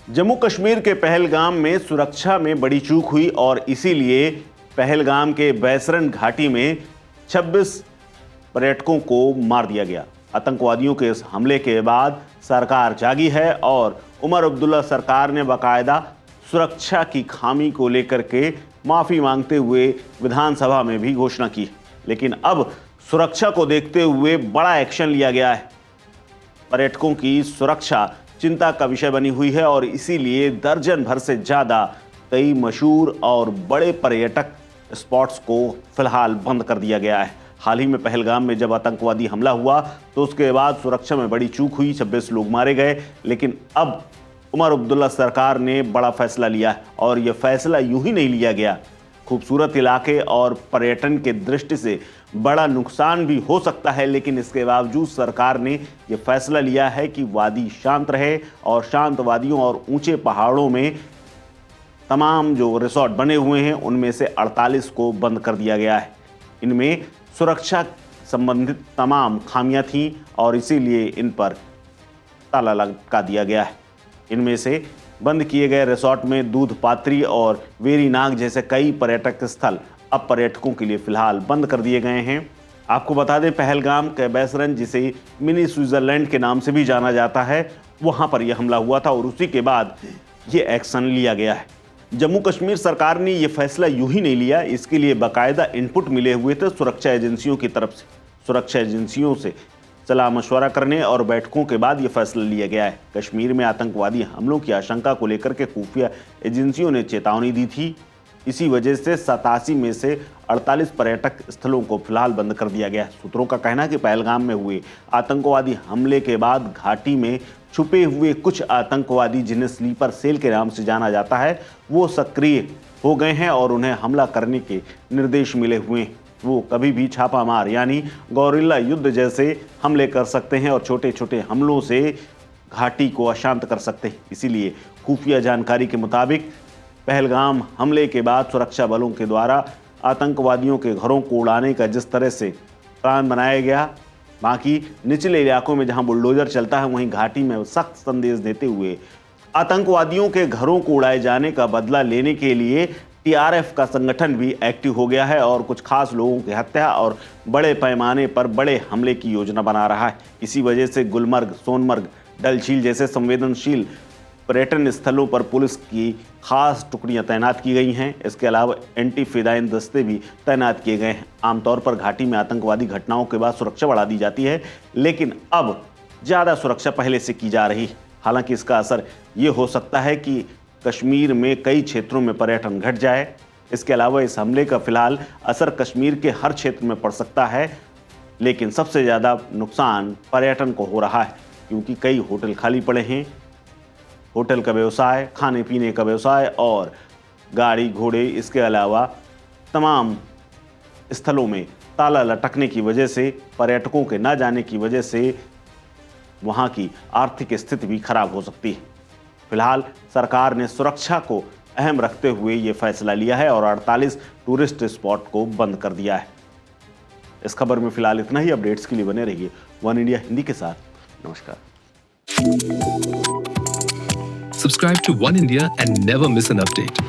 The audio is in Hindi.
जम्मू कश्मीर के पहलगाम में सुरक्षा में बड़ी चूक हुई और इसीलिए पहलगाम के बैसरन घाटी में 26 पर्यटकों को मार दिया गया। आतंकवादियों के इस हमले के बाद सरकार जागी है और उमर अब्दुल्ला सरकार ने बाकायदा सुरक्षा की खामी को लेकर के माफी मांगते हुए विधानसभा में भी घोषणा की। लेकिन अब सुरक्षा को देखते हुए बड़ा एक्शन लिया गया है। पर्यटकों की सुरक्षा चिंता का विषय बनी हुई है और इसीलिए दर्जन भर से ज्यादा कई मशहूर और बड़े पर्यटक स्पॉट्स को फिलहाल बंद कर दिया गया है। हाल ही में पहलगाम में जब आतंकवादी हमला हुआ तो उसके बाद सुरक्षा में बड़ी चूक हुई, 26 लोग मारे गए। लेकिन अब उमर अब्दुल्ला सरकार ने बड़ा फैसला लिया है और यह फैसला यूं ही नहीं लिया गया। खूबसूरत इलाके और पर्यटन के दृष्टि से बड़ा नुकसान भी हो सकता है, लेकिन इसके बावजूद सरकार ने यह फैसला लिया है कि वादी शांत रहे और शांत वादियों और ऊंचे पहाड़ों में तमाम जो रिसोर्ट बने हुए हैं उनमें से 48 को बंद कर दिया गया है। इनमें सुरक्षा संबंधित तमाम खामियां थीं और इसीलिए इन पर ताला लगा दिया गया है। इनमें से बंद किए गए रिसोर्ट में दूध पात्री और वेरीनाग जैसे कई पर्यटक स्थल अब पर्यटकों के लिए फिलहाल बंद कर दिए गए हैं। आपको बता दें, पहलगाम के बैसरन, जिसे मिनी स्विट्जरलैंड के नाम से भी जाना जाता है, वहां पर यह हमला हुआ था और उसी के बाद ये एक्शन लिया गया है। जम्मू कश्मीर सरकार ने यह फैसला यूं ही नहीं लिया, इसके लिए बाकायदा इनपुट मिले हुए थे सुरक्षा एजेंसियों की तरफ से। सुरक्षा एजेंसियों से सलाह मशवरा करने और बैठकों के बाद यह फैसला लिया गया है। कश्मीर में आतंकवादी हमलों की आशंका को लेकर के खुफिया एजेंसियों ने चेतावनी दी थी। इसी वजह से 87 में से 48 पर्यटक स्थलों को फिलहाल बंद कर दिया गया। सूत्रों का कहना है कि पहलगाम में हुए आतंकवादी हमले के बाद घाटी में छुपे हुए कुछ आतंकवादी, जिन्हें स्लीपर सेल के नाम से जाना जाता है, वो सक्रिय हो गए हैं और उन्हें हमला करने के निर्देश मिले हुए हैं। वो कभी भी छापामार यानी गौरिल्ला युद्ध जैसे हमले कर सकते हैं और छोटे छोटे हमलों से घाटी को अशांत कर सकते हैं। इसीलिए खुफिया जानकारी के मुताबिक पहलगाम हमले के बाद सुरक्षा बलों के द्वारा आतंकवादियों के घरों को उड़ाने का जिस तरह से प्लान बनाया गया, बाकी निचले इलाकों में जहां बुलडोजर चलता है, वहीं घाटी में सख्त संदेश देते हुए आतंकवादियों के घरों को उड़ाए जाने का बदला लेने के लिए टीआरएफ का संगठन भी एक्टिव हो गया है और कुछ खास लोगों की हत्या और बड़े पैमाने पर बड़े हमले की योजना बना रहा है। इसी वजह से गुलमर्ग, सोनमर्ग, डल झील जैसे संवेदनशील पर्यटन स्थलों पर पुलिस की खास टुकड़ियां तैनात की गई हैं। इसके अलावा एंटी फिदाइन दस्ते भी तैनात किए गए हैं। आमतौर पर घाटी में आतंकवादी घटनाओं के बाद सुरक्षा बढ़ा दी जाती है, लेकिन अब ज़्यादा सुरक्षा पहले से की जा रही है। हालांकि इसका असर ये हो सकता है कि कश्मीर में कई क्षेत्रों में पर्यटन घट जाए। इसके अलावा इस हमले का फिलहाल असर कश्मीर के हर क्षेत्र में पड़ सकता है, लेकिन सबसे ज़्यादा नुकसान पर्यटन को हो रहा है, क्योंकि कई होटल खाली पड़े हैं। होटल का व्यवसाय, खाने पीने का व्यवसाय और गाड़ी घोड़े, इसके अलावा तमाम स्थलों में ताला लटकने की वजह से, पर्यटकों के न जाने की वजह से वहां की आर्थिक स्थिति भी खराब हो सकती है। फिलहाल सरकार ने सुरक्षा को अहम रखते हुए ये फैसला लिया है और 48 टूरिस्ट स्पॉट को बंद कर दिया है। इस खबर में फिलहाल इतना ही। अपडेट्स के लिए बने रहिए वन इंडिया हिंदी के साथ। नमस्कार। Subscribe to One India and never miss an update.